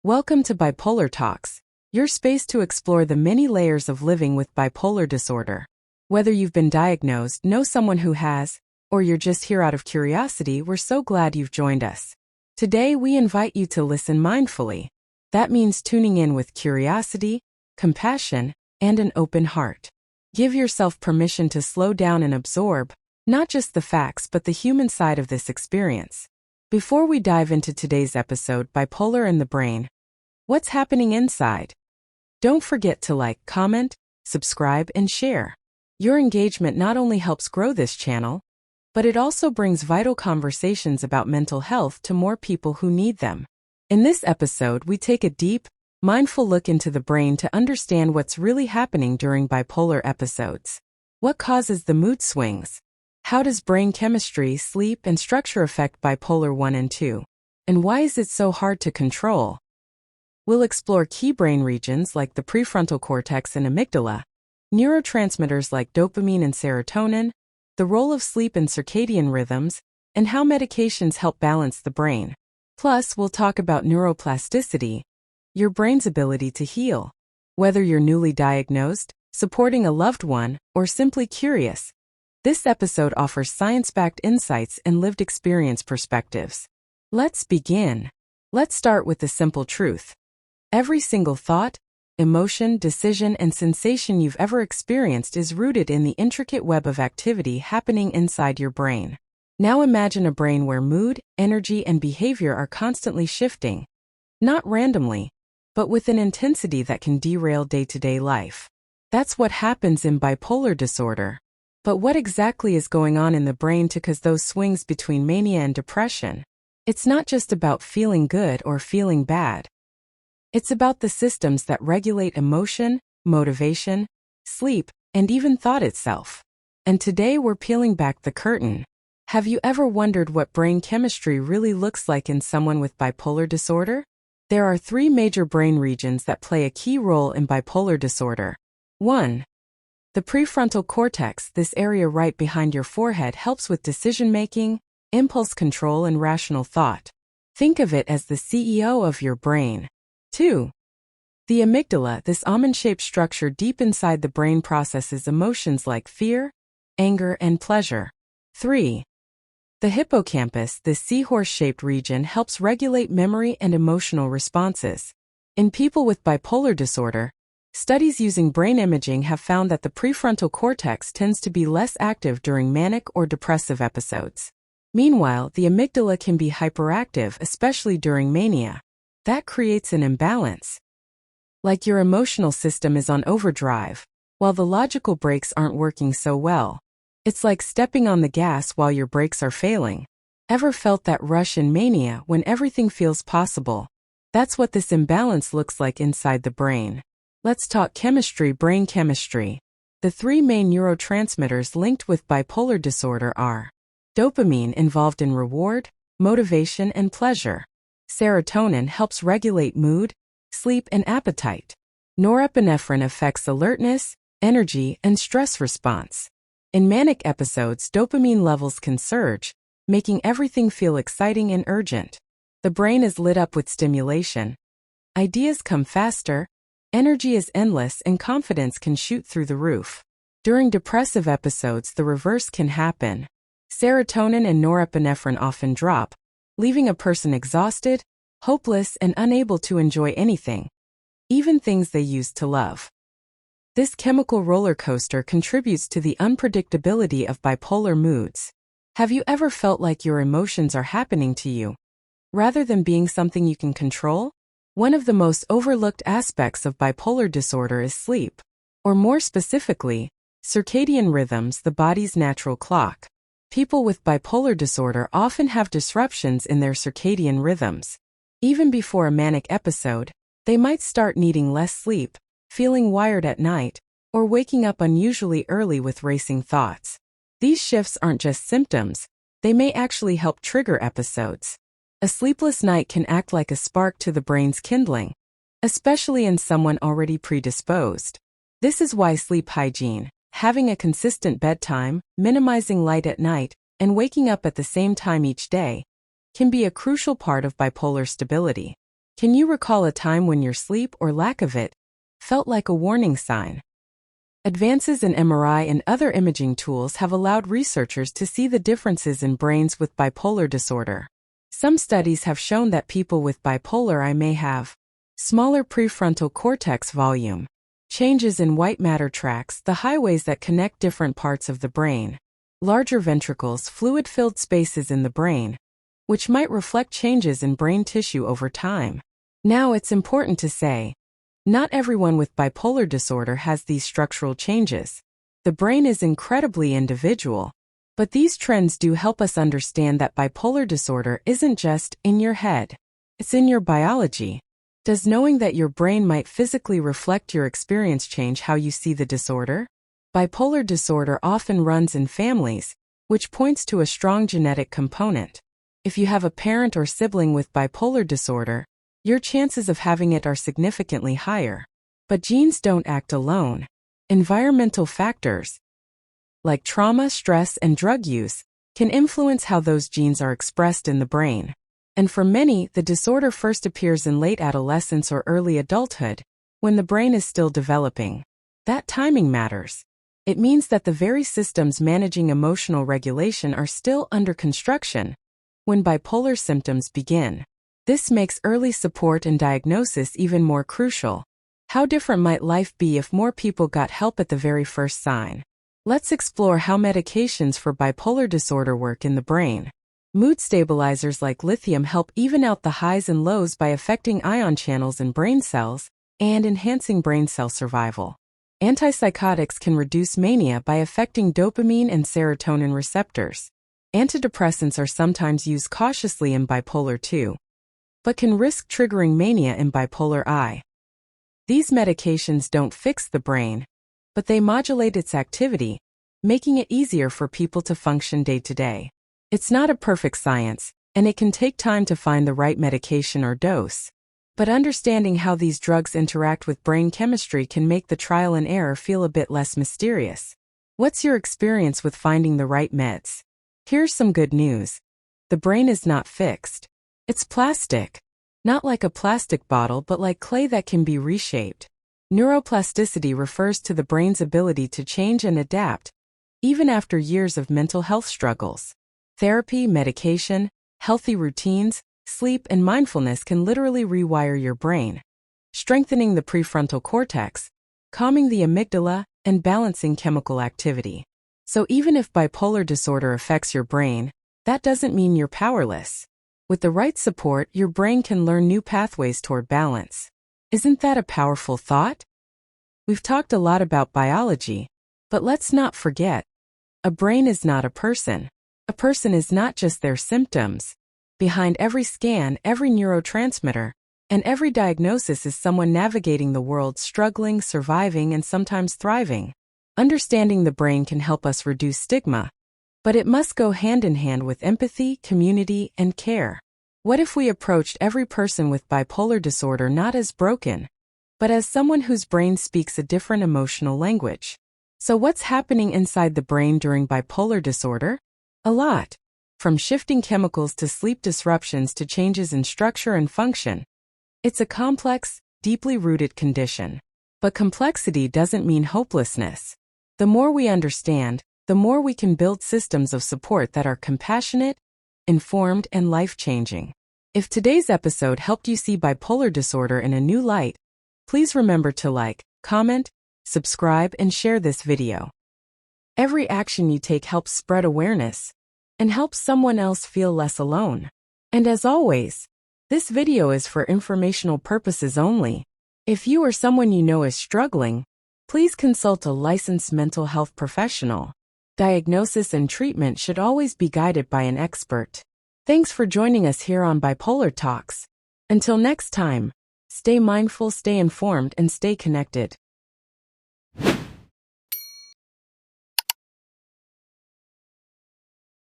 Welcome to Bipolar Talks, your space to explore the many layers of living with bipolar disorder. Whether you've been diagnosed, know someone who has, or you're just here out of curiosity, we're so glad you've joined us. Today, we invite you to listen mindfully. That means tuning in with curiosity, compassion, and an open heart. Give yourself permission to slow down and absorb, not just the facts but the human side of this experience. Before we dive into today's episode, Bipolar and the Brain, what's happening inside? Don't forget to like, comment, subscribe, and share. Your engagement not only helps grow this channel, but it also brings vital conversations about mental health to more people who need them. In this episode, we take a deep, mindful look into the brain to understand what's really happening during bipolar episodes. What causes the mood swings? How does brain chemistry, sleep, and structure affect bipolar 1 and 2? And why is it so hard to control? We'll explore key brain regions like the prefrontal cortex and amygdala, neurotransmitters like dopamine and serotonin, the role of sleep in circadian rhythms, and how medications help balance the brain. Plus, we'll talk about neuroplasticity, your brain's ability to heal. Whether you're newly diagnosed, supporting a loved one, or simply curious, this episode offers science-backed insights and lived experience perspectives. Let's begin. Let's start with the simple truth. Every single thought, emotion, decision, and sensation you've ever experienced is rooted in the intricate web of activity happening inside your brain. Now imagine a brain where mood, energy, and behavior are constantly shifting. Not randomly, but with an intensity that can derail day-to-day life. That's what happens in bipolar disorder. But what exactly is going on in the brain to cause those swings between mania and depression? It's not just about feeling good or feeling bad. It's about the systems that regulate emotion, motivation, sleep, and even thought itself. And today we're peeling back the curtain. Have you ever wondered what brain chemistry really looks like in someone with bipolar disorder? There are three major brain regions that play a key role in bipolar disorder. 1. The prefrontal cortex, this area right behind your forehead, helps with decision-making, impulse control, and rational thought. Think of it as the CEO of your brain. 2. The amygdala, this almond-shaped structure deep inside the brain, processes emotions like fear, anger, and pleasure. 3. The hippocampus, this seahorse-shaped region, helps regulate memory and emotional responses. In people with bipolar disorder, studies using brain imaging have found that the prefrontal cortex tends to be less active during manic or depressive episodes. Meanwhile, the amygdala can be hyperactive, especially during mania. That creates an imbalance. Like your emotional system is on overdrive, while the logical brakes aren't working so well. It's like stepping on the gas while your brakes are failing. Ever felt that rush in mania when everything feels possible? That's what this imbalance looks like inside the brain. Let's talk chemistry, brain chemistry. The three main neurotransmitters linked with bipolar disorder are dopamine, involved in reward, motivation, and pleasure. Serotonin helps regulate mood, sleep, and appetite. Norepinephrine affects alertness, energy, and stress response. In manic episodes, dopamine levels can surge, making everything feel exciting and urgent. The brain is lit up with stimulation. Ideas come faster, energy is endless, and confidence can shoot through the roof. During depressive episodes, the reverse can happen. Serotonin and norepinephrine often drop, leaving a person exhausted, hopeless, and unable to enjoy anything, even things they used to love. This chemical roller coaster contributes to the unpredictability of bipolar moods. Have you ever felt like your emotions are happening to you, rather than being something you can control? One of the most overlooked aspects of bipolar disorder is sleep, or more specifically, circadian rhythms, the body's natural clock. People with bipolar disorder often have disruptions in their circadian rhythms. Even before a manic episode, they might start needing less sleep, feeling wired at night, or waking up unusually early with racing thoughts. These shifts aren't just symptoms, they may actually help trigger episodes. A sleepless night can act like a spark to the brain's kindling, especially in someone already predisposed. This is why sleep hygiene, having a consistent bedtime, minimizing light at night, and waking up at the same time each day, can be a crucial part of bipolar stability. Can you recall a time when your sleep or lack of it felt like a warning sign? Advances in MRI and other imaging tools have allowed researchers to see the differences in brains with bipolar disorder. Some studies have shown that people with bipolar I may have smaller prefrontal cortex volume, changes in white matter tracts, the highways that connect different parts of the brain, larger ventricles, fluid-filled spaces in the brain, which might reflect changes in brain tissue over time. Now, it's important to say, not everyone with bipolar disorder has these structural changes. The brain is incredibly individual, but these trends do help us understand that bipolar disorder isn't just in your head. It's in your biology. Does knowing that your brain might physically reflect your experience change how you see the disorder? Bipolar disorder often runs in families, which points to a strong genetic component. If you have a parent or sibling with bipolar disorder, your chances of having it are significantly higher. But genes don't act alone. Environmental factors, like trauma, stress, and drug use, can influence how those genes are expressed in the brain. And for many, the disorder first appears in late adolescence or early adulthood, when the brain is still developing. That timing matters. It means that the very systems managing emotional regulation are still under construction when bipolar symptoms begin. This makes early support and diagnosis even more crucial. How different might life be if more people got help at the very first sign? Let's explore how medications for bipolar disorder work in the brain. Mood stabilizers like lithium help even out the highs and lows by affecting ion channels in brain cells and enhancing brain cell survival. Antipsychotics can reduce mania by affecting dopamine and serotonin receptors. Antidepressants are sometimes used cautiously in bipolar II, but can risk triggering mania in bipolar I. These medications don't fix the brain, but they modulate its activity, making it easier for people to function day to day. It's not a perfect science, and it can take time to find the right medication or dose. But understanding how these drugs interact with brain chemistry can make the trial and error feel a bit less mysterious. What's your experience with finding the right meds? Here's some good news. The brain is not fixed. It's plastic. Not like a plastic bottle, but like clay that can be reshaped. Neuroplasticity refers to the brain's ability to change and adapt, even after years of mental health struggles. Therapy, medication, healthy routines, sleep, and mindfulness can literally rewire your brain, strengthening the prefrontal cortex, calming the amygdala, and balancing chemical activity. So even if bipolar disorder affects your brain, that doesn't mean you're powerless. With the right support, your brain can learn new pathways toward balance. Isn't that a powerful thought? We've talked a lot about biology, but let's not forget, a brain is not a person. A person is not just their symptoms. Behind every scan, every neurotransmitter, and every diagnosis is someone navigating the world, struggling, surviving, and sometimes thriving. Understanding the brain can help us reduce stigma, but it must go hand in hand with empathy, community, and care. What if we approached every person with bipolar disorder not as broken, but as someone whose brain speaks a different emotional language? So what's happening inside the brain during bipolar disorder? A lot. From shifting chemicals to sleep disruptions to changes in structure and function. It's a complex, deeply rooted condition. But complexity doesn't mean hopelessness. The more we understand, the more we can build systems of support that are compassionate, informed, and life-changing. If today's episode helped you see bipolar disorder in a new light, please remember to like, comment, subscribe, and share this video. Every action you take helps spread awareness and helps someone else feel less alone. And as always, this video is for informational purposes only. If you or someone you know is struggling, please consult a licensed mental health professional. Diagnosis and treatment should always be guided by an expert. Thanks for joining us here on Bipolar Talks. Until next time, stay mindful, stay informed, and stay connected.